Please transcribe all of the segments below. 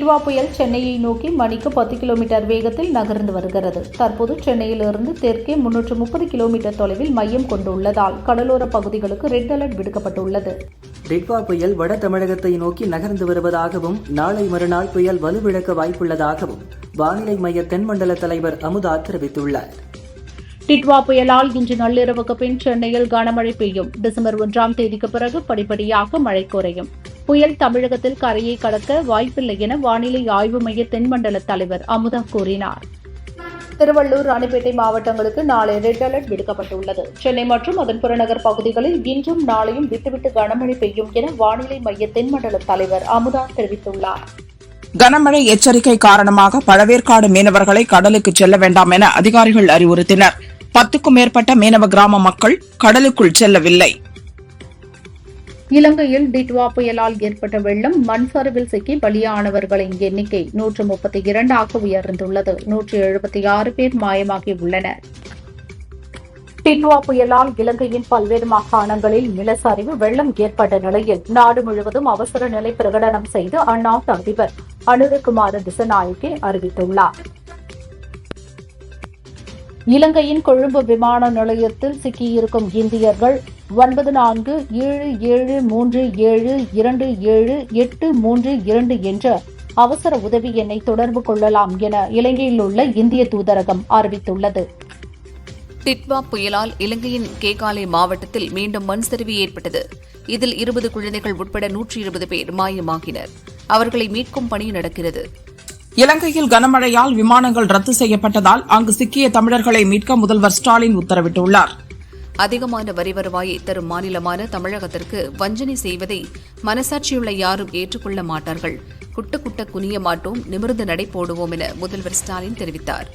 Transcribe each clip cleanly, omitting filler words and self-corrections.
டிட்வா புயல் சென்னையை நோக்கி மணிக்கு 10 கிலோமீட்டர் வேகத்தில் நகர்ந்து வருகிறது. தற்போது சென்னையிலிருந்து தெற்கே 330 கிலோமீட்டர் தொலைவில் மையம் கொண்டுள்ளதால் கடலோர பகுதிகளுக்கு ரெட் அலர்ட் விடுக்கப்பட்டுள்ளது. டிட்வா புயல் வட தமிழகத்தை நோக்கி நகர்ந்து வருவதாகவும் நாளை மறுநாள் புயல் வலுவிழக்க வாய்ப்புள்ளதாகவும் வானிலை மைய தென்மண்டல தலைவர் அமுதா தெரிவித்துள்ளார். டிட்வா புயலால் இன்று நள்ளிரவுக்கு பின் சென்னையில் கனமழை பெய்யும். டிசம்பர் 1ஆம் தேதிக்கு பிறகு படிப்படியாக மழை குறையும். புயல் தமிழகத்தில் கரையை கடக்க வாய்ப்பில்லை என வானிலை ஆய்வு மைய தென்மண்டல தலைவர் அமுதா கூறினார். திருவள்ளூர், ராணிப்பேட்டை மாவட்டங்களுக்கு நாளை ரெட் அலர்ட் விடுக்கப்பட்டுள்ளது. சென்னை மற்றும் அதன் புறநகர் பகுதிகளில் இன்றும் நாளையும் விட்டுவிட்டு கனமழை பெய்யும் என வானிலை மைய தென்மண்டல தலைவர் அமுதா தெரிவித்துள்ளார். கனமழை எச்சரிக்கை காரணமாக பழவேற்காடு மீனவர்களை கடலுக்கு செல்ல வேண்டாம் என அதிகாரிகள் அறிவுறுத்தினர். 10க்கும் மேற்பட்ட மீனவ கிராம மக்கள் கடலுக்குள் செல்லவில்லை. இலங்கையில் டிட்வா புயலால் ஏற்பட்ட வெள்ளம், மண் சரிவில் சிக்கி பலியானவர்களின் எண்ணிக்கை 132 உயர்ந்துள்ளது. 176 பேர் மாயமாகியுள்ளனர். டிட்வா புயலால் இலங்கையின் பல்வேறு மாகாணங்களில் நிலச்சரிவு, வெள்ளம் ஏற்பட்ட நிலையில் நாடு முழுவதும் அவசர நிலை பிரகடனம் செய்து அந்நாட்டு அதிபர் அனுரகுமார திசநாயக்கே அறிவித்துள்ளார். இலங்கையின் கொழும்பு விமான நிலையத்தில் சிக்கியிருக்கும் இந்தியர்கள் 9477372782 என்ற அவசர உதவி எண்ணை தொடர்பு கொள்ளலாம் என இலங்கையில் உள்ள இந்திய தூதரகம் அறிவித்துள்ளது. டிட்வா புயலால் இலங்கையின் கேகாலை மாவட்டத்தில் மீண்டும் மண் சரிவு ஏற்பட்டது. இதில் 20 குழந்தைகள் உட்பட 120 பேர் மாயமாகினர். அவர்களை மீட்கும் பணி நடக்கிறது. இலங்கையில் கனமழையால் விமானங்கள் ரத்து செய்யப்பட்டதால் அங்கு சிக்கிய தமிழர்களை மீட்க முதல்வர் ஸ்டாலின் உத்தரவிட்டுள்ளார். அதிகமான வரி வருவாயை தரும் மாநிலமான தமிழகத்திற்கு வஞ்சனை செய்வதை மனசாட்சியுள்ள யாரும் ஏற்றுக்கொள்ள மாட்டார்கள். குட்ட குனிய மாட்டோம், நிமிர்ந்து நடை போடுவோம் என முதல்வர் ஸ்டாலின் தெரிவித்தார்.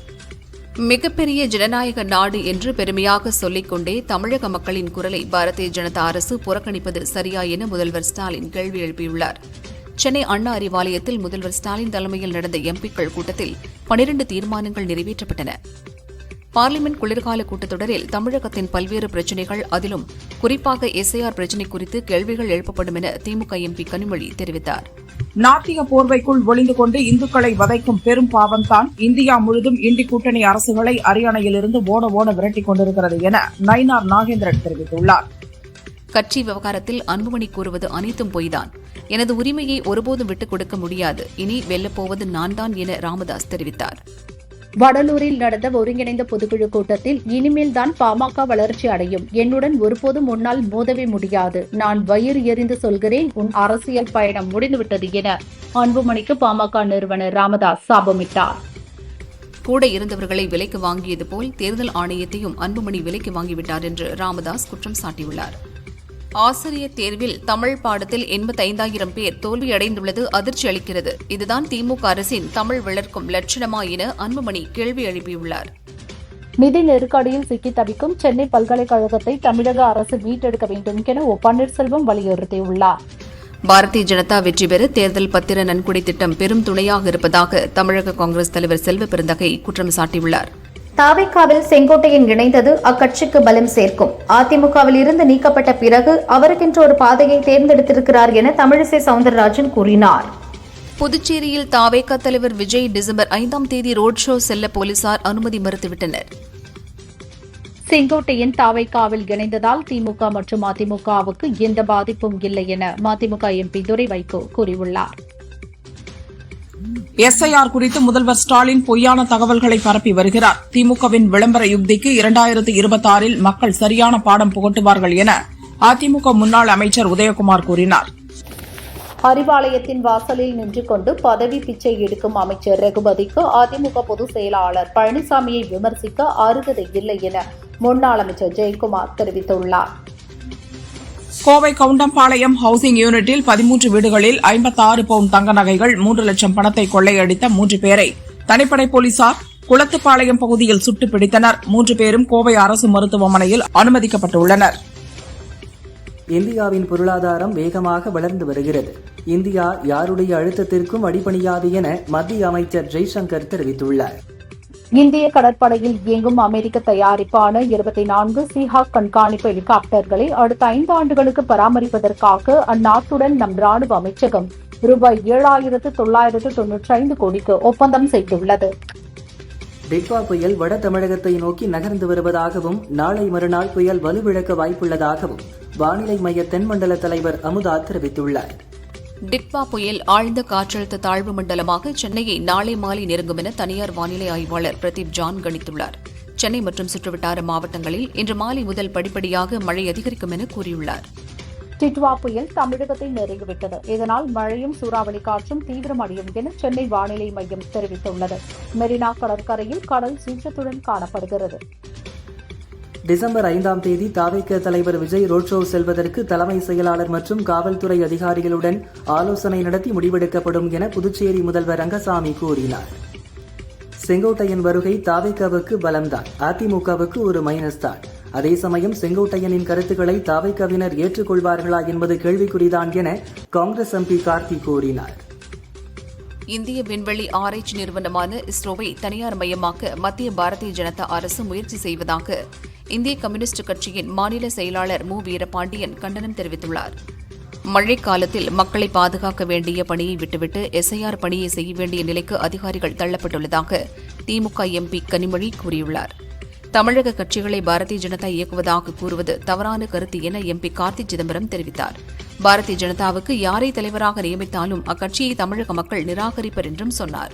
மிகப்பெரிய ஜனநாயக நாடு என்று பெருமையாக சொல்லிக் கொண்டே தமிழக மக்களின் குரலை பாரதிய ஜனதா அரசு புறக்கணிப்பது சரியா என முதல்வர் ஸ்டாலின் கேள்வி எழுப்பியுள்ளார். சென்னை அண்ணா அறிவாலயத்தில் முதல்வர் ஸ்டாலின் தலைமையில் நடந்த எம்பிக்கள் கூட்டத்தில் 12 தீர்மானங்கள் நிறைவேற்றப்பட்டன. பார்லிமென்ட் குளிர்கால கூட்டத்தொடரில் தமிழகத்தின் பல்வேறு பிரச்சினைகள், அதிலும் குறிப்பாக எஸ்ஐஆர் பிரச்சினை குறித்து கேள்விகள் எழுப்பப்படும் என திமுக எம்பி கனிமொழி தெரிவித்தார். நாட்டிய போர்வைக்குள் ஒளிந்து கொண்டு இந்துக்களை வதைக்கும் பெரும் பாவம்தான் இந்தியா முழுதும் இண்டி கூட்டணி அரசுகளை அரியணையிலிருந்து ஓட விரட்டிக் கொண்டிருக்கிறது என நயினார் நாகேந்திரன் தெரிவித்துள்ளார். கட்சி விவகாரத்தில் அன்புமணி கூறுவது அனைத்தும் பொய்தான். எனது உரிமையை ஒருபோதும் விட்டுக் கொடுக்க முடியாது. இனி வெல்லப்போவது நான்தான் என ராமதாஸ் தெரிவித்தார். வடலூரில் நடந்த ஒருங்கிணைந்த பொதுக்குழு கூட்டத்தில் இனிமேல்தான் பாமக வளர்ச்சி அடையும். என்னுடன் ஒருபோதும் முன்னால் மோதவே முடியாது. நான் வயிறு எறிந்து சொல்கிறேன், உன் அரசியல் பயணம் முடிந்துவிட்டது என அன்புமணிக்கு பாமக நிறுவனர் ராமதாஸ் சாபமிட்டார். கூட இருந்தவர்களை விலைக்கு வாங்கியது போல் தேர்தல் ஆணையத்தையும் அன்புமணி விலைக்கு வாங்கிவிட்டார் என்று ராமதாஸ் குற்றம் சாட்டியுள்ளார். ஆசிரியர் தேர்வில் தமிழ் பாடத்தில் 85,000 பேர் தோல்வியடைந்துள்ளது அதிர்ச்சி அளிக்கிறது. இதுதான் திமுக அரசின் தமிழ் வளர்க்கும் லட்சணமா என அன்புமணி கேள்வி எழுப்பியுள்ளார். நிதி நெருக்கடியில் சிக்கி தவிக்கும் சென்னை பல்கலைக்கழகத்தை தமிழக அரசு மீட்டெடுக்க வேண்டும் என பன்னீர்செல்வம் வலியுறுத்தியுள்ளார். பாரதிய ஜனதா வெற்றி பெற தேர்தல் பத்திர நன்கொடை திட்டம் பெரும் துணையாக இருப்பதாக தமிழக காங்கிரஸ் தலைவர் செல்வ பெருந்தகை குற்றம் சாட்டியுள்ளார். தாவேகாவில் செங்கோட்டையன் இணைந்தது அக்கட்சிக்கு பலம் சேர்க்கும். அதிமுகவில் இருந்து நீக்கப்பட்ட பிறகு அவருக்கென்று ஒரு பாதையை தேர்ந்தெடுத்திருக்கிறார் என தமிழிசை சவுந்தரராஜன் கூறினார். புதுச்சேரியில் தாவேகா தலைவர் விஜய் டிசம்பர் 5ஆம் தேதி ரோட் ஷோ செல்ல போலீசார் அனுமதி மறுத்துவிட்டனர். செங்கோட்டையன் தாவேகாவில் இணைந்ததால் திமுக மற்றும் அதிமுகவுக்கு எந்த பாதிப்பும் இல்லை என மதிமுக எம்பி துரை வைகோ கூறியுள்ளார். எஸ்ஐஆர் குறித்து முதல்வர் ஸ்டாலின் பொய்யான தகவல்களை பரப்பி வருகிறார். திமுகவின் விளம்பர யுக்திக்கு 2026இல் மக்கள் சரியான பாடம் புகட்டுவார்கள் என அதிமுக முன்னாள் அமைச்சர் உதயகுமார் கூறினார். அறிவாலயத்தின் வாசலில் நின்று கொண்டு பதவி பிச்சை எடுக்கும் அமைச்சர் ரகுபதிக்கு அதிமுக பொதுச் செயலாளர் பழனிசாமியை விமர்சிக்க அருகதை இல்லை என முன்னாள் அமைச்சர் ஜெயக்குமார் தெரிவித்துள்ளார். கோவை கவுண்டம்பாளையம் ஹவுசிங் யூனிட்டில் 13 வீடுகளில் 56 பவுன் தங்க நகைகள், 3 லட்சம் பணத்தை கொள்ளையடித்த 3 பேரை தனிப்படை போலீசார் குளத்துப்பாளையம் பகுதியில் சுட்டுப் பிடித்தனர். 3 பேரும் கோவை அரசு மருத்துவமனையில் அனுமதிக்கப்பட்டுள்ளனர். இந்தியாவின் பொருளாதாரம் வேகமாக வளர்ந்து வருகிறது. இந்தியா யாருடைய அழுத்தத்திற்கும் அடிபணியாது என மத்திய அமைச்சர் ஜெய்சங்கர் தெரிவித்துள்ளார். இந்திய கடற்படையில் இயங்கும் அமெரிக்க தயாரிப்பான 24 சீஹாக் கண்காணிப்பு ஹெலிகாப்டர்களை அடுத்த 5 ஆண்டுகளுக்கு பராமரிப்பதற்காக அந்நாட்டுடன் நம் ராணுவ அமைச்சகம் ரூபாய் 7,995 கோடிக்கு ஒப்பந்தம் செய்துள்ளது. டிட்வா புயல் வட தமிழகத்தை நோக்கி நகர்ந்து வருவதாகவும் நாளை மறுநாள் புயல் வலுவிழக்க வாய்ப்புள்ளதாகவும் வானிலை மைய தென்மண்டல தலைவர் அமுதா தெரிவித்துள்ளார். டிட்வா புயல் ஆழ்ந்த காற்றழுத்த தாழ்வு மண்டலமாக சென்னையை நாளை மாலை நெருங்கும் என தனியார் வானிலை ஆய்வாளர் பிரதீப் ஜான் கணித்துள்ளார். சென்னை மற்றும் சுற்றுவட்டார மாவட்டங்களில் இன்று மாலை முதல் படிப்படியாக மழை அதிகரிக்கும் என கூறியுள்ளார். டிட்வா புயல் தமிழகத்தை நெருங்கிவிட்டது. இதனால் மழையும் சூறாவளி காற்றும் தீவிரமடையும் என சென்னை வானிலை மையம் தெரிவித்துள்ளது. மெரினா கடற்கரையில் கடல் சீற்றத்துடன் காணப்படுகிறது. டிசம்பர் 5ஆம் தேதி தாவேக தலைவர் விஜய் ரோட் ஷோ செல்வதற்கு தலைமை செயலாளர் மற்றும் காவல்துறை அதிகாரிகளுடன் ஆலோசனை நடத்தி முடிவெடுக்கப்படும் என புதுச்சேரி முதல்வர் ரங்கசாமி கூறினார். செங்கோட்டையன் வருகை தாவேகவுக்கு பலம்தான், அதிமுகவுக்கு ஒரு மைனஸ் தான். அதே சமயம் செங்கோட்டையனின் கருத்துக்களை தாவேகவினர் ஏற்றுக்கொள்வார்களா என்பது கேள்விக்குறிதான் என காங்கிரஸ் எம்பி கார்த்தி கூறினார். இந்திய விண்வெளி ஆராய்ச்சி நிறுவனமான இஸ்ரோவை தனியார் மயமாக்க மத்திய பாரதிய ஜனதா அரசு முயற்சி செய்வதாக இந்திய கம்யூனிஸ்ட் கட்சியின் மாநில செயலாளர் மு. வீரபாண்டியன் கண்டனம் தெரிவித்துள்ளார். மழைக்காலத்தில் மக்களை பாதுகாக்க வேண்டிய பணியை விட்டுவிட்டு எஸ்ஐஆர் பணியை செய்ய வேண்டிய நிலைக்கு அதிகாரிகள் தள்ளப்பட்டுள்ளதாக திமுக எம்பி கனிமொழி கூறியுள்ளார். தமிழக கட்சிகளை பாரதிய ஜனதா இயக்குவதாக கூறுவது தவறான கருத்து என எம்பி கார்த்தி சிதம்பரம் தெரிவித்தார். பாரதிய ஜனதாவுக்கு யாரை தலைவராக நியமித்தாலும் அக்கட்சியை தமிழக மக்கள் நிராகரிப்பர் என்றும் சொன்னார்.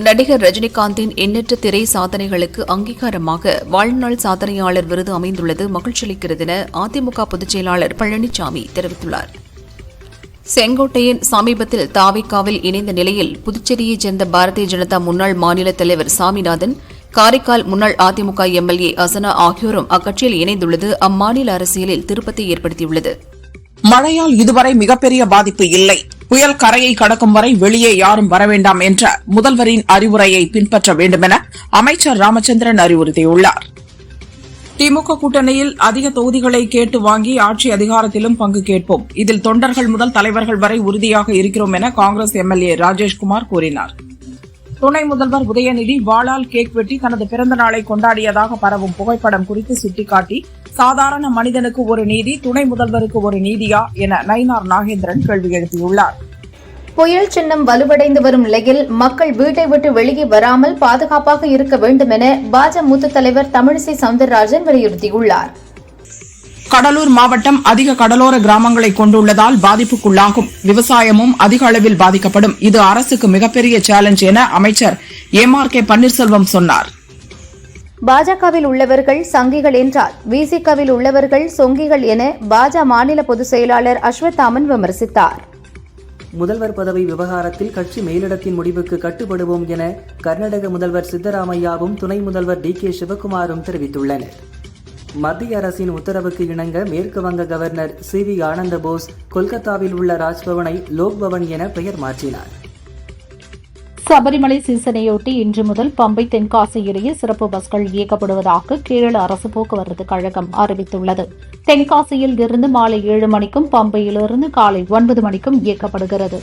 நடிகர் ரஜினிகாந்தின் எண்ணற்ற திரை சாதனைகளுக்கு அங்கீகாரமாக வாழ்நாள் சாதனையாளர் விருது அமைந்துள்ளது மகிழ்ச்சியளிக்கிறது என அதிமுக பொதுச் செயலாளர் பழனிசாமி தெரிவித்துள்ளார். செங்கோட்டையன் சமீபத்தில் தாவேகாவில் இணைந்த நிலையில் புதுச்சேரியைச் சேர்ந்த பாரதிய ஜனதா முன்னாள் மாநில தலைவர் சாமிநாதன், காரைக்கால் முன்னாள் அதிமுக எம்எல்ஏ அசனா ஆகியோரும் அக்கட்சியில் இணைந்துள்ளது அம்மாநில அரசியலில் திருப்பத்தை ஏற்படுத்தியுள்ளது. மழையால் இதுவரை மிகப்பெரிய பாதிப்பு இல்லை. புயல் கரையை கடக்கும் வரை வெளியே யாரும் வரவேண்டாம் என்ற முதல்வரின் அறிவுரையை பின்பற்ற வேண்டுமென அமைச்சர் ராமச்சந்திரன் அறிவுறுத்தியுள்ளார். திமுக கூட்டணியில் அதிக தொகுதிகளை கேட்டு வாங்கி ஆட்சி அதிகாரத்திலும் பங்கு கேட்போம். இதில் தொண்டர்கள் முதல் தலைவர்கள் வரை உறுதியாக இருக்கிறோம் என காங்கிரஸ் எம்எல்ஏ ராஜேஷ்குமார் கூறினார். துணை முதல்வர் உதயநிதி வாளால் கேக் வெட்டி தனது பிறந்த நாளை கொண்டாடியதாக பரவும் புகைப்படம் குறித்து சுட்டிக்காட்டி, சாதாரண மனிதனுக்கு ஒரு நீதி, துணை முதல்வருக்கு ஒரு நீதியா என நயினார் நாகேந்திரன் கேள்வி எழுப்பியுள்ளார். புயல் சின்னம் வலுவடைந்து வரும் நிலையில் மக்கள் வீட்டை விட்டு வெளியே வராமல் பாதுகாப்பாக இருக்க வேண்டும் என பாஜக மூத்த தலைவர் தமிழிசை சவுந்தரராஜன் வலியுறுத்தியுள்ளார். கடலூர் மாவட்டம் அதிக கடலோர கிராமங்களை கொண்டுள்ளதால் பாதிப்புக்குள்ளாகும். விவசாயமும் அதிக அளவில் பாதிக்கப்படும். இது அரசுக்கு மிகப்பெரிய சேலஞ்ச் என அமைச்சர் எம்.ஆர்.கே. பன்னீர்செல்வம் சொன்னார். பாஜகவில் உள்ளவர்கள் சங்கிகள் என்றால் விசிகவில் உள்ளவர்கள் சொங்கிகள் என பாஜக மாநில பொதுச் செயலாளர் அஸ்வத்தாமன் விமர்சித்தார். முதல்வர் பதவி விவகாரத்தில் கட்சி மேலிடத்தின் முடிவுக்கு கட்டுப்படுவோம் என கர்நாடக முதல்வர் சித்தராமையாவும் துணை முதல்வர் டி.கே. சிவக்குமாரும் தெரிவித்துள்ளனர். மத்திய அரசின் உத்தரவுக்கு இணங்க மேற்கு வங்க கவர்னர் சி.வி. ஆனந்த போஸ் கொல்கத்தாவில் உள்ள ராஜ்பவனை லோக்பவன் என பெயர் மாற்றினார். சபரிமலை சீசனையொட்டி இன்று முதல் பம்பை தென்காசி இடையே சிறப்பு பஸ்கள் இயக்கப்படுவதாக கேரள அரசு போக்குவரத்து கழகம் அறிவித்துள்ளது. தென்காசியில் இருந்து மாலை 7 மணிக்கும் பம்பையிலிருந்து காலை 9 மணிக்கும் இயக்கப்படுகிறது.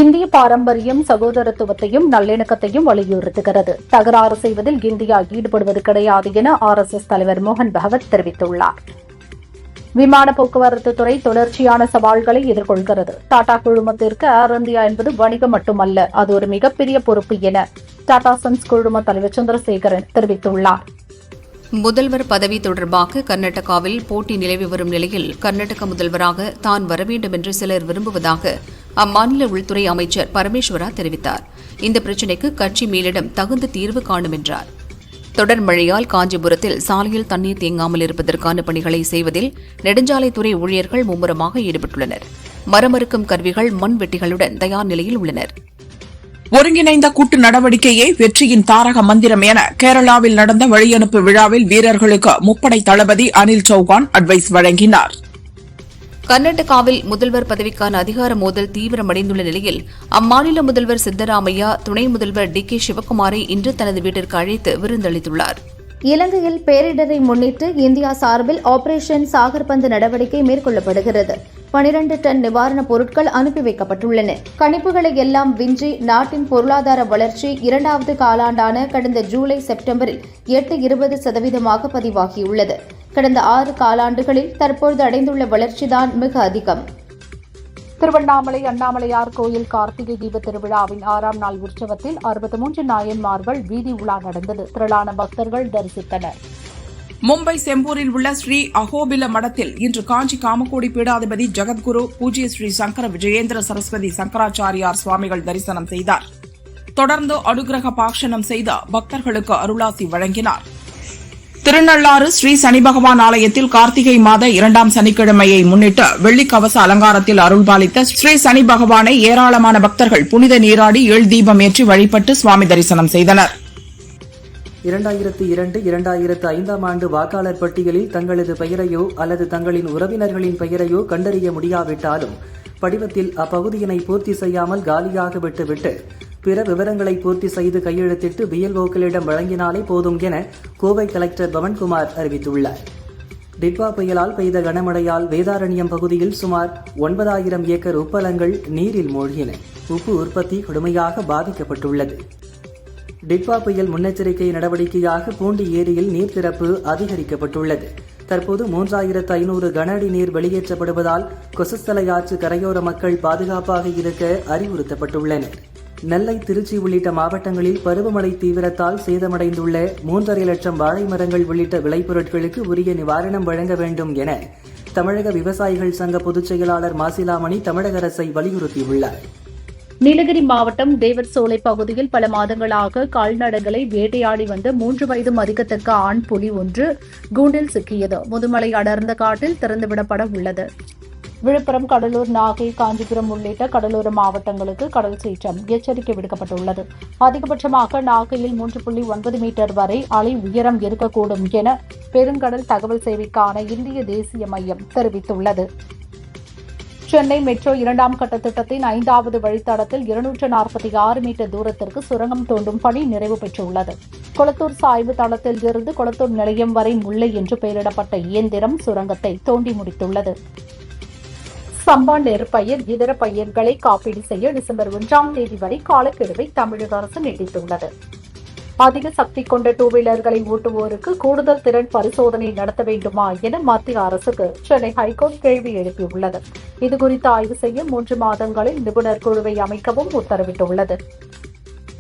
இந்திய பாரம்பரியம் சகோதரத்துவத்தையும் நல்லிணக்கத்தையும் வலியுறுத்துகிறது. தகராறு செய்வதில் இந்தியா ஈடுபடுவது கிடையாது என RSS தலைவர் மோகன் பகவத் தெரிவித்துள்ளார். விமான போக்குவரத்து துறை தொடர்ச்சியான சவால்களை எதிர்கொள்கிறது. டாடா குழுமத்திற்கு ஏர் இந்தியா என்பது வணிகம் மட்டுமல்ல, அது ஒரு மிகப்பெரிய பொறுப்பு என டாடா சன்ஸ் குழும தலைவர் சந்திரசேகரன் தெரிவித்துள்ளார். முதல்வர் பதவி தொடர்பாக கர்நாடகாவில் போட்டி நிலவி வரும் நிலையில் கர்நாடக முதல்வராக தான் வர வேண்டும் என்று சிலர் விரும்புவதாக அம்மாநில உள்துறை அமைச்சர் பரமேஸ்வரா தெரிவித்தார். இந்த பிரச்சினைக்கு கட்சி மேலிடம் தகுந்த தீர்வு காணும் என்றார். தொடர் மழையால் காஞ்சிபுரத்தில் சாலையில் தண்ணீர் தேங்காமல் இருப்பதற்கான பணிகளை செய்வதில் நெடுஞ்சாலைத்துறை ஊழியர்கள் மும்முரமாக ஈடுபட்டுள்ளனர். மரமறுக்கும் கருவிகள் மண்வெட்டிகளுடன் தயார் நிலையில் உள்ளனர். ஒருங்கிணைந்த கூட்டு நடவடிக்கையே வெற்றியின் தாரக மந்திரம் என கேரளாவில் நடந்த வழியனுப்பு விழாவில் வீரர்களுக்கு முப்படை தளபதி அனில் சௌகான் அட்வைஸ் வழங்கினார். கர்நாடகாவில் முதல்வர் பதவிக்கான அதிகார மோதல் தீவிரமடைந்துள்ள நிலையில் அம்மாநில முதல்வர் சித்தராமையா துணை முதல்வர் டி.கே. சிவக்குமாரை இன்று தனது வீட்டிற்கு அழைத்து விருந்தளித்துள்ளார். இலங்கையில் பேரிடரை முன்னிட்டு இந்தியா சார்பில் ஆபரேஷன் சாகர்பந்து நடவடிக்கை மேற்கொள்ளப்படுகிறது. 12 டன் நிவாரணப் பொருட்கள் அனுப்பி வைக்கப்பட்டுள்ளன. கணிப்புகளை எல்லாம் விஞ்சி நாட்டின் பொருளாதார வளர்ச்சி 2வது காலாண்டான கடந்த ஜூலை செப்டம்பரில் 8-20% பதிவாகியுள்ளது. கடந்த 6 காலாண்டுகளில் தற்போது அடைந்துள்ள வளர்ச்சிதான் மிக அதிகம். திருவண்ணாமலை அண்ணாமலையார் கோயில் கார்த்திகை தீப திருவிழாவின் 6ஆம் நாள் உற்சவத்தில் 63 நாயன்மார்கள் வீதி உலா நடந்தது. திரளான பக்தர்கள் தரிசித்தனர். மும்பை செம்பூரில் உள்ள ஸ்ரீ அகோபில மடத்தில் இன்று காஞ்சி காமகோடி பீடாதிபதி ஜெகத்குரு பூஜ்ய ஸ்ரீ சங்கர விஜயேந்திர சரஸ்வதி சங்கராச்சாரியார் சுவாமிகள் தரிசனம் செய்தார். தொடர்ந்து அனுகிரக பாஷணம் செய்த பக்தர்களுக்கு அருளாசி வழங்கினார். திருநள்ளாறு ஸ்ரீ சனி பகவான் ஆலயத்தில் கார்த்திகை மாத 2ஆம் சனிக்கிழமையை முன்னிட்டு வெள்ளி கவச அலங்காரத்தில் அருள்பாலித்த ஸ்ரீ சனி பகவானை ஏராளமான பக்தர்கள் புனித நீராடி எள் தீபம் ஏற்றி வழிபட்டு சுவாமி தரிசனம் செய்தனர். 2002-2005 ஆண்டு வாக்காளர் பட்டியலில் தங்களது பெயரையோ அல்லது தங்களின் உறவினர்களின் பெயரையோ கண்டறிய முடியாவிட்டாலும் படிவத்தில் அப்பகுதியினை பூர்த்தி செய்யாமல் காலியாக விட்டுவிட்டு பிற விவரங்களை பூர்த்தி செய்து கையெழுத்திட்டு பிஎல்ஓக்களிடம் வழங்கினாலே போதும் என கோவை கலெக்டர் பவன்குமார் அறிவித்துள்ளார். டிட்வா புயலால் பெய்த கனமழையால் வேதாரண்யம் பகுதியில் சுமார் 9000 ஏக்கர் உப்பளங்கள் நீரில் மூழ்கின. உப்பு உற்பத்தி கடுமையாக பாதிக்கப்பட்டுள்ளது. டிட்வா புயல் முன்னெச்சரிக்கை நடவடிக்கையாக பூண்டி ஏரியில் நீர் திறப்பு அதிகரிக்கப்பட்டுள்ளது. தற்போது 3500 கன அடி நீர் வெளியேற்றப்படுவதால் கொசஸ்தலை ஆற்று கரையோர மக்கள் பாதுகாப்பாக இருக்க அறிவுறுத்தப்பட்டுள்ளனர். நெல்லை, திருச்சி உள்ளிட்ட மாவட்டங்களில் பருவமழை தீவிரத்தால் சேதமடைந்துள்ள 3.5 லட்சம் வாழை மரங்கள் உள்ளிட்ட விளைபொருட்களுக்கு உரிய நிவாரணம் வழங்க வேண்டும் என தமிழக விவசாயிகள் சங்க பொதுச் செயலாளர் மாசிலாமணி தமிழக அரசை வலியுறுத்தியுள்ளார். நீலகிரி மாவட்டம் தேவர்சோலை பகுதியில் பல மாதங்களாக கால்நடைகளை வேட்டையாடி வந்த 3 வயது மதிக்கத்தக்க ஆண் புலி ஒன்று கூண்டில் சிக்கியது. முதுமலை அடர்ந்த காட்டில் திறந்துவிடப்பட உள்ளது. விழுப்புரம், கடலூர், நாகை, காஞ்சிபுரம் உள்ளிட்ட கடலோர மாவட்டங்களுக்கு கடல் சீற்றம் எச்சரிக்கை விடுக்கப்பட்டுள்ளது. அதிகபட்சமாக நாகையில் 3.9 மீட்டர் வரை அலை உயரம் இருக்கக்கூடும் என பெருங்கடல் தகவல் சேவைக்கான இந்திய தேசிய மையம் தெரிவித்துள்ளது. சென்னை மெட்ரோ 2ஆம் கட்ட திட்டத்தின் 5வது வழித்தடத்தில் 246 மீட்டர் தூரத்திற்கு சுரங்கம் தோண்டும் பணி நிறைவு பெற்றுள்ளது. கொளத்தூர் சாய்வு தளத்தில் இருந்து கொளத்தூர் நிலையம் வரை முல்லை என்று பெயரிடப்பட்ட இயந்திரம் சுரங்கத்தை தோண்டி முடித்துள்ளது. சம்பா நெற்பயிர் இதர பயிர்களை காப்பீடு செய்ய டிசம்பர் 1ஆம் தேதி வரை காலக்கெடுவை தமிழக அரசு நீட்டித்துள்ளது. அதிக சக்தி கொண்ட 2 வீலர்களை ஓட்டுவோருக்கு கூடுதல் திறன் பரிசோதனை நடத்த வேண்டுமா என மத்திய அரசுக்கு சென்னை ஹைகோர்ட் கேள்வி எழுப்பியுள்ளது. இதுகுறித்து ஆய்வு செய்ய 3 மாதங்களில் நிபுணர் குழுவை அமைக்கவும் உத்தரவிட்டுள்ளது.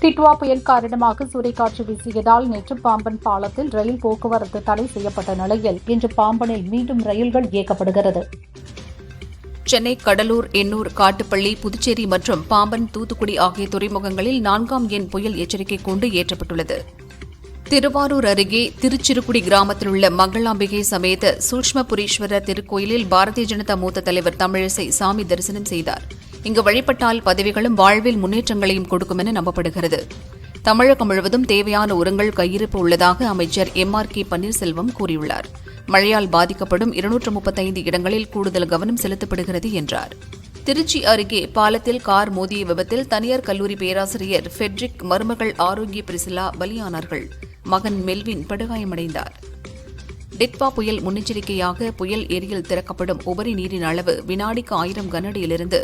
டிட்வா புயல் காரணமாக சூறைக்காற்று வீசியதால் நேற்று பாம்பன் பாலத்தில் ரயில் போக்குவரத்து தடை செய்யப்பட்ட நிலையில் இன்று பாம்பனில் மீண்டும் ரயில்கள் இயக்கப்படுகிறது. சென்னை, கடலூர், எண்ணூர், காட்டுப்பள்ளி, புதுச்சேரி மற்றும் பாம்பன், தூத்துக்குடி ஆகிய துறைமுகங்களில் 4ஆம் எண் புயல் எச்சரிக்கை கூண்டு ஏற்றப்பட்டுள்ளது. திருவாரூர் அருகே திருச்சிறுகுடி கிராமத்தில் உள்ள மங்களாம்பிகை சமேத சூட்சுமபுரீஸ்வரர் திருக்கோயிலில் பாரதிய ஜனதா மூத்த தலைவர் தமிழிசை சாமி தரிசனம் செய்தார். இங்கு வழிபட்டால் பதவிகளும் வாழ்வில் முன்னேற்றங்களையும் கொடுக்கும் என நம்பப்படுகிறது. தமிழகம் முழுவதும் தேவையான உரங்கள் கையிருப்பு உள்ளதாக அமைச்சர் MRK பன்னீர்செல்வம் கூறியுள்ளார். மழையால் பாதிக்கப்படும் 235 இடங்களில் கூடுதல் கவனம் செலுத்தப்படுகிறது என்றார். திருச்சி அருகே பாலத்தில் கார் மோதிய விபத்தில் தனியார் கல்லூரி பேராசிரியர் ஃபெட்ரிக், மருமகள் ஆரோக்கிய பிரிசிலா பலியானார்கள். மகன் மெல்வின் படுகாயமடைந்தார். டிட்வா புயல் முன்னெச்சரிக்கையாக புயல் ஏரியில் திறக்கப்படும் உபரி நீரின் அளவு வினாடிக்கு 1000 கனஅடியிலிருந்து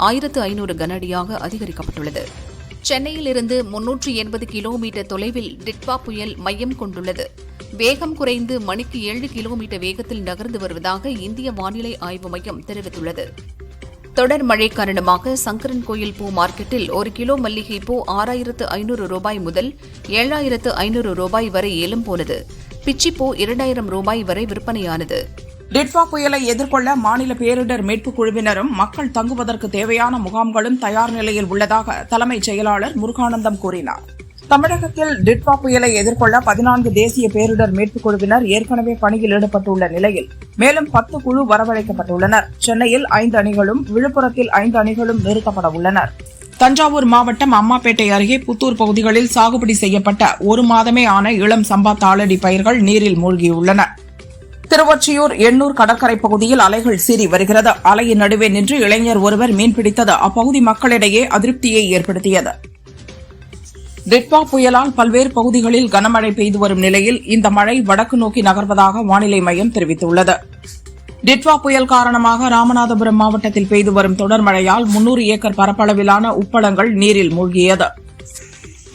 1500 கனஅடியாக அதிகரிக்கப்பட்டுள்ளது. சென்னையிலிருந்து 380 கிலோமீட்டர் தொலைவில் டிட்வா புயல் மையம் கொண்டுள்ளது. வேகம் குறைந்து மணிக்கு 7 கிலோமீட்டர் வேகத்தில் நகர்ந்து வருவதாக இந்திய வானிலை ஆய்வு மையம் தெரிவித்துள்ளது. தொடர் மழை காரணமாக சங்கரன் கோயில் பூ மார்க்கெட்டில் 1 கிலோ மல்லிகை பூ 6500 ரூபாய் முதல் 7500 ரூபாய் வரை ஏலம் போனது. பிச்சிப்பூ 2000 ரூபாய் வரை விற்பனையானது. டிட்வா புயலை எதிர்கொள்ள மாநில பேரிடர் மீட்புக் குழுவினரும் மக்கள் தங்குவதற்கு தேவையான முகாம்களும் தயார் நிலையில் உள்ளதாக தலைமைச் செயலாளர் முருகானந்தம் கூறினார். தமிழகத்தில் டிட்வா புயலை எதிர்கொள்ள 14 தேசிய பேரிடர் மீட்புக் குழுவினர் ஏற்கனவே பணியில் ஈடுபட்டுள்ள நிலையில் மேலும் 10 குழு வரவழைக்கப்பட்டுள்ளனர். சென்னையில் 5 அணிகளும், விழுப்புரத்தில் 5 அணிகளும் நிறுத்தப்பட உள்ளனர். தஞ்சாவூர் மாவட்டம் அம்மாப்பேட்டை அருகே புத்தூர் பகுதிகளில் சாகுபடி செய்யப்பட்ட 1 மாதமே ஆன இளம் சம்பா தாளடி பயிர்கள் நீரில் மூழ்கியுள்ளன. திருவொற்றியூர், எண்ணூர் கடற்கரை பகுதியில் அலைகள் சீறி வருகிறது. அலையின் நடுவே நின்று இளைஞர் ஒருவர் மீன்பிடித்தது அப்பகுதி மக்களிடையே அதிருப்தியை ஏற்படுத்தியது. டிட்வா புயலால் பல்வேறு பகுதிகளில் கனமழை பெய்து வரும் நிலையில் இந்த மழை வடக்கு நோக்கி நகர்வதாக வானிலை மையம் தெரிவித்துள்ளது. டிட்வா புயல் காரணமாக ராமநாதபுரம் மாவட்டத்தில் பெய்து வரும் தொடர் மழையால் 300 ஏக்கர் பரப்பளவிலான உப்பளங்கள் நீரில் மூழ்கியது.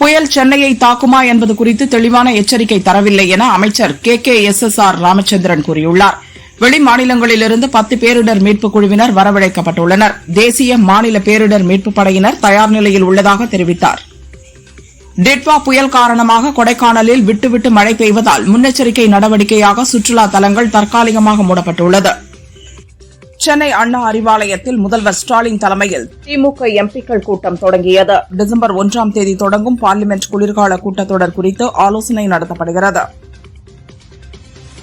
புயல் சென்னையை தாக்குமா என்பது குறித்து தெளிவான எச்சரிக்கை தரவில்லை என அமைச்சர் KKSSR ராமச்சந்திரன் கூறியுள்ளார். வெளி மாநிலங்களிலிருந்து 10 பேரிடர் மீட்புக் குழுவினர் வரவழைக்கப்பட்டுள்ளனர். தேசிய மாநில பேரிடர் மீட்புப் படையினர் தயார் நிலையில் உள்ளதாக தெரிவித்தார். டிட்வா புயல் காரணமாக கொடைக்கானலில் விட்டுவிட்டு மழை பெய்வதால் முன்னெச்சரிக்கை நடவடிக்கையாக சுற்றுலா தலங்கள் தற்காலிகமாக மூடப்பட்டுள்ளது. சென்னை அண்ணா அறிவாலயத்தில் முதல்வர் ஸ்டாலின் தலைமையில் திமுக எம்பிக்கள் கூட்டம் தொடங்கியது. டிசம்பர் 1ஆம் தேதி தொடங்கும் பார்லிமென்ட் குளிர்கால கூட்டத்தொடர் குறித்து ஆலோசனை நடத்தப்படுகிறது.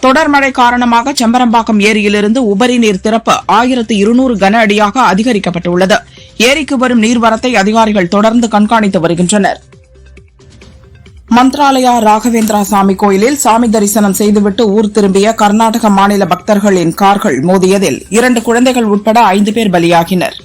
தொடர் மழை காரணமாக செம்பரம்பாக்கம் ஏரியிலிருந்து உபரி நீர் திறப்பு 1200 கன அடியாக அதிகரிக்கப்பட்டுள்ளது. ஏரிக்கு வரும் நீர்வரத்தை அதிகாரிகள் தொடர்ந்து கண்காணித்து வருகின்றனர். மந்த்ராலயா ராகவேந்திரா சாமி கோயிலில் சாமி தரிசனம் செய்துவிட்டு ஊர் திரும்பிய கர்நாடக மாநில பக்தர்களின் கார்கள் மோதியதில் 2 குழந்தைகள் உட்பட 5 பேர் பலியாகினர்.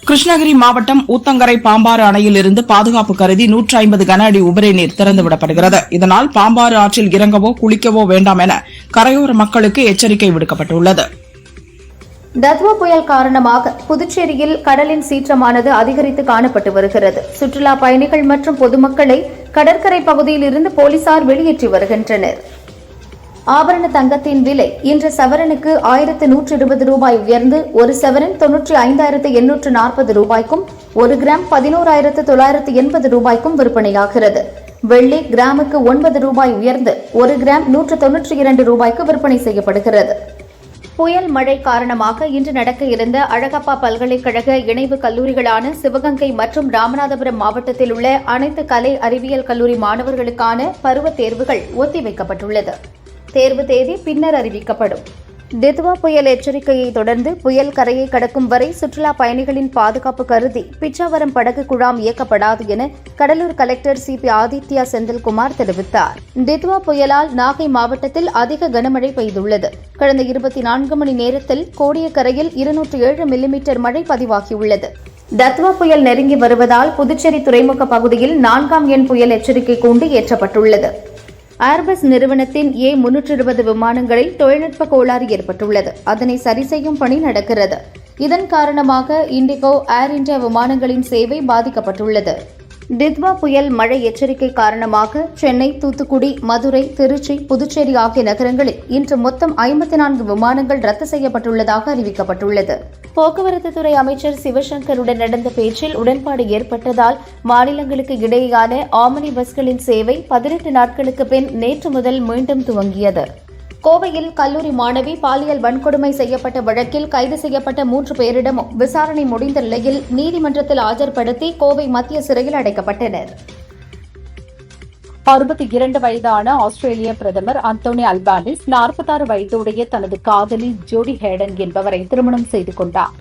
கிருஷ்ணகிரி மாவட்டம் ஊத்தங்கரை பாம்பாறு அணையிலிருந்து பாதுகாப்பு கருதி 150 கன அடி உபரி நீர் திறந்துவிடப்படுகிறது. இதனால் பாம்பாறு ஆற்றில் இறங்கவோ குளிக்கவோ வேண்டாம் என கரையோர மக்களுக்கு எச்சரிக்கை விடுக்கப்பட்டுள்ளது. தத்வா புயல் காரணமாக புதுச்சேரியில் கடலின் சீற்றமானது அதிகரித்து காணப்பட்டு வருகிறது. சுற்றுலா பயணிகள் மற்றும் பொதுமக்களை கடற்கரை பகுதியில் இருந்து போலீசார் வெளியேற்றி வருகின்றனர். ஆபரண தங்கத்தின் விலை இன்று சவரனுக்கு 1120 ரூபாய் உயர்ந்து ஒரு சவரன் 95,840 ரூபாய்க்கும் 1 கிராம் 11,980 ரூபாய்க்கும் விற்பனையாகிறது. வெள்ளி கிராமுக்கு 9 ரூபாய் உயர்ந்து 1 கிராம் 192 ரூபாய்க்கு விற்பனை செய்யப்படுகிறது. புயல் மழை காரணமாக இன்று நடக்க இருந்த அழகப்பா பல்கலைக்கழக இணைவு கல்லூரிகளான சிவகங்கை மற்றும் ராமநாதபுரம் மாவட்டத்தில் உள்ள அனைத்து கலை அறிவியல் கல்லூரி மாணவர்களுக்கான பருவத் தேர்வுகள் ஒத்திவைக்கப்பட்டுள்ளது. தேர்வு தேதி பின்னர் அறிவிக்கப்படும். தித்வா புயல் எச்சரிக்கையை தொடர்ந்து புயல் கரையை கடக்கும் வரை சுற்றுலா பயணிகளின் பாதுகாப்பு கருதி பிச்சாவரம் படகு குழாம் இயக்கப்படாது என கடலூர் கலெக்டர் சிபி ஆதித்யா செந்தில்குமார் தெரிவித்தார். தித்வா புயலால் நாகை மாவட்டத்தில் அதிக கனமழை பெய்துள்ளது. கடந்த 24 மணி நேரத்தில் கோடியக்கரையில் 207 மில்லிமீட்டர் மழை பதிவாகியுள்ளது. தத்வா புயல் நெருங்கி வருவதால் புதுச்சேரி துறைமுக பகுதியில் 4ஆம் எண் புயல் எச்சரிக்கை கூண்டு ஏற்றப்பட்டுள்ளது. ஏர்பஸ் நிறுவனத்தின் A320 விமானங்களில் தொழில்நுட்ப கோளாறு ஏற்பட்டுள்ளது. அதனை சரி செய்யும் பணி நடக்கிறது. இதன் காரணமாக இண்டிகோ, ஏர் இந்தியா விமானங்களின் சேவை பாதிக்கப்பட்டுள்ளது. தித்வா புயல் மழை எச்சரிக்கை காரணமாக சென்னை, தூத்துக்குடி, மதுரை, திருச்சி, புதுச்சேரி ஆகிய நகரங்களில் இன்று மொத்தம் 54 விமானங்கள் ரத்து செய்யப்பட்டுள்ளதாக அறிவிக்கப்பட்டுள்ளது. போக்குவரத்து துறை அமைச்சர் சிவசங்கருடன் நடந்த பேச்சில் உடன்பாடு ஏற்பட்டதால் மாநிலங்களுக்கு இடையேயான ஆம்னி பஸ்களின் சேவை 18 நாட்களுக்கு பின் நேற்று முதல் மீண்டும் துவங்கியது. கோவையில் கல்லூரி மாணவி பாலியல் வன்கொடுமை செய்யப்பட்ட வழக்கில் கைது செய்யப்பட்ட 3 பேரிடமும் விசாரணை முடிந்த நிலையில் நீதிமன்றத்தில் ஆஜர்படுத்தி கோவை மத்திய சிறையில் அடைக்கப்பட்டனர். 62 வயதான ஆஸ்திரேலிய பிரதமர் அந்தோனி அல்பானிஸ் 46 வயதுடைய தனது காதலி ஜோடி ஹேடன் என்பவரை திருமணம் செய்து கொண்டார்.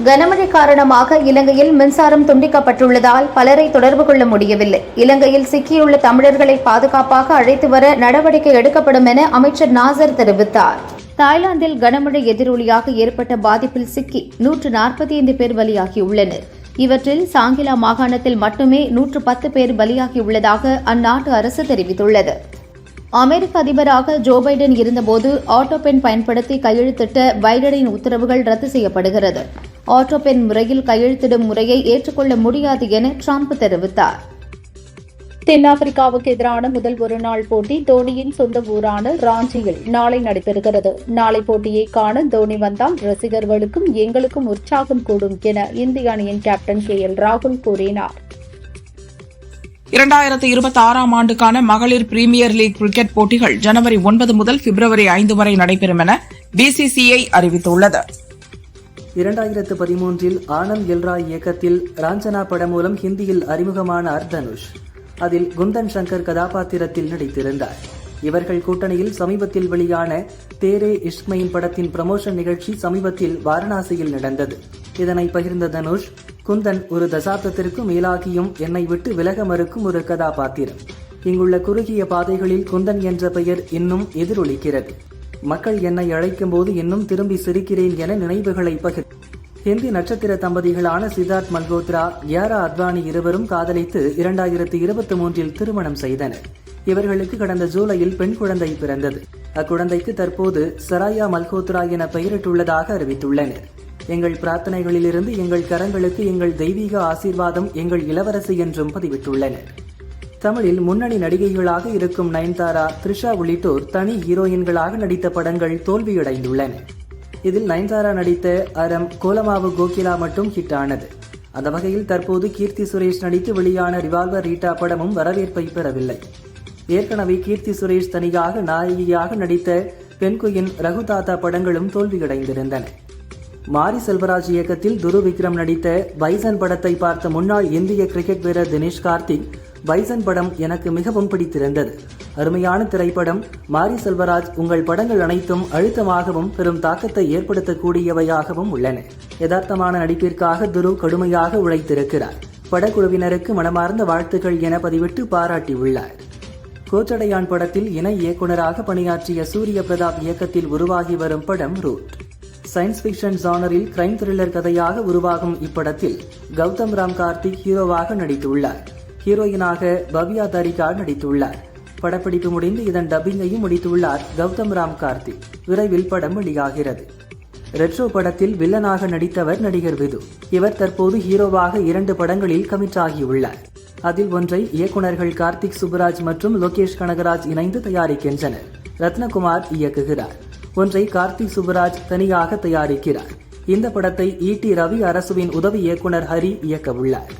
கனமழை காரணமாக இலங்கையில் மின்சாரம் துண்டிக்கப்பட்டுள்ளதால் பலரை தொடர்பு கொள்ள முடியவில்லை. இலங்கையில் சிக்கியுள்ள தமிழர்களை பாதுகாப்பாக அழைத்து வர நடவடிக்கை எடுக்கப்படும் என அமைச்சர் நாசர் தெரிவித்தார். தாய்லாந்தில் கனமழை எதிரொலியாக ஏற்பட்ட பாதிப்பில் சிக்கி 145 பேர் பலியாகியுள்ளனர். இவற்றில் சாங்கிலா மாகாணத்தில் மட்டுமே 110 பேர் பலியாகியுள்ளதாக அந்நாட்டு அரசு தெரிவித்துள்ளது. அமெரிக்க அதிபராக ஜோ பைடன் இருந்தபோது ஆட்டோ பென் பயன்படுத்தி கையெழுத்திட்ட பைடனின் உத்தரவுகள் ரத்து செய்யப்படுகிறது. ஆட்டோ பென் முறையில் கையெழுத்திடும் முறையை ஏற்றுக்கொள்ள முடியாது என ட்ரம்ப் தெரிவித்தார். தென்னாப்பிரிக்காவுக்கு எதிரான முதல் ஒருநாள் போட்டி தோனியின் சொந்த ஊரான ராஞ்சியில் நாளை நடைபெறுகிறது. நாளை போட்டியை காண தோனி வந்தால் ரசிகர்களுக்கும் எங்களுக்கும் உற்சாகம் கூடும் என இந்திய அணியின் கேப்டன் KL ராகுல் கூறினார். 2026ஆம் ஆண்டுக்கான மகளிர் பிரீமியர் லீக் கிரிக்கெட் போட்டிகள் ஜனவரி 9 முதல் பிப்ரவரி 5 வரை நடைபெறும் என BCCI அறிவித்துள்ளது. 2013இல் ஆனந்த் எல்ராய் இயக்கத்தில் ராஞ்சனா படம் மூலம் ஹிந்தியில் அறிமுகமானார் தனுஷ். அதில் குந்தன் சங்கர் கதாபாத்திரத்தில் நடித்திருந்தார். இவர்கள் கூட்டணியில் சமீபத்தில் வெளியான தேரே இஷ்க்மைன் படத்தின் ப்ரமோஷன் நிகழ்ச்சி சமீபத்தில் வாரணாசியில் நடந்தது. இதனை பகிர்ந்த தனுஷ், குந்தன் ஒரு தசாப்தத்திற்கு மேலாகியும் என்னை விட்டு விலக மறுக்கும் ஒரு கதாபாத்திரம். இங்குள்ள குறுகிய பாதைகளில் குந்தன் என்ற பெயர் இன்னும் எதிரொலிக்கிறது. மக்கள் என்னை அழைக்கும் போது இன்னும் திரும்பி சிரிக்கிறேன் என நினைவுகளை பகிர். ஹிந்தி நட்சத்திர தம்பதிகளான சித்தார்த் மல்கோத்ரா, கியாரா அத்வானி இருவரும் காதலித்து 2023இல் திருமணம் செய்தனர். இவர்களுக்கு கடந்த ஜூலையில் பெண் குழந்தை பிறந்தது. அக்குழந்தைக்கு தற்போது சராயா மல்கோத்ரா என பெயரிட்டுள்ளதாக அறிவித்துள்ளனர். எங்கள் பிரார்த்தனைகளிலிருந்து எங்கள் கரங்களுக்கு எங்கள் தெய்வீக ஆசீர்வாதம், எங்கள் இளவரசி என்றும் பதிவிட்டுள்ளனர். தமிழில் முன்னணி நடிகைகளாக இருக்கும் நயன்தாரா, த்ரிஷா உள்ளிட்டோர் தனி ஹீரோயின்களாக நடித்த படங்கள் தோல்வியடைந்துள்ளன. இதில் நயன்தாரா நடித்த அறம், கோலமாவு கோகிலா மட்டும் ஹிட் ஆனது. அந்த வகையில் தற்போது கீர்த்தி சுரேஷ் நடித்து வெளியான ரிவால்வர் ரீட்டா படமும் வரவேற்பை பெறவில்லை. ஏற்கனவே கீர்த்தி சுரேஷ் தனியாக நாயகியாக நடித்த பெண்குயின், ரகுதாத்தா படங்களும் தோல்வியடைந்திருந்தன. மாரி செல்வராஜ் இயக்கத்தில் துரு விக்ரம் நடித்த பைசன் படத்தை பார்த்த முன்னாள் இந்திய கிரிக்கெட் வீரர் தினேஷ் கார்த்திக், பைசன் படம் எனக்கு மிகவும் பிடித்திருந்தது. அருமையான திரைப்படம். மாரி செல்வராஜ், உங்கள் படங்கள் அனைத்தும் அழுத்தமாகவும் பெரும் தாக்கத்தை ஏற்படுத்தக்கூடியவையாகவும் உள்ளன. யதார்த்தமான நடிப்பிற்காக துரு கடுமையாக உழைத்திருக்கிறார். படக்குழுவினருக்கு மனமார்ந்த வாழ்த்துக்கள் என பதிவிட்டு பாராட்டியுள்ளார். கோச்சடையான் படத்தில் இணை இயக்குநராக பணியாற்றிய சூரிய பிரதாப் இயக்கத்தில் உருவாகி வரும் படம் ரூட். சயின்ஸ் ஃபிக்ஷன் ஜானரில் கிரைம் த்ரில்லர் கதையாக உருவாகும் இப்படத்தில் கௌதம் ராம் கார்த்திக் ஹீரோவாக நடித்துள்ளார். ஹீரோயினாக பவ்யா தரிகா நடித்துள்ளார். படப்பிடிப்பு முடிந்து இதன் டப்பிங்கையும் முடித்துள்ளார் கௌதம் ராம் கார்த்திக். விரைவில் படம் வெளியாகிறது. ரெட்ரோ படத்தில் வில்லனாக நடித்தவர் நடிகர் விது. இவர் தற்போது ஹீரோவாக 2 படங்களில் கமிட் ஆகியுள்ளார். அதில் ஒன்றை இயக்குநர்கள் கார்த்திக் சுப்புராஜ் மற்றும் லோகேஷ் கனகராஜ் இணைந்து தயாரிக்கின்றனர். ரத்னகுமார் இயக்குகிறார். ஒன்றை கார்த்திக் சுப்புராஜ் தனியாக தயாரிக்கிறார். இந்த படத்தை ஈடி ரவி அரசுவின் உதவி இயக்குனர் ஹரி இயக்க உள்ளார்.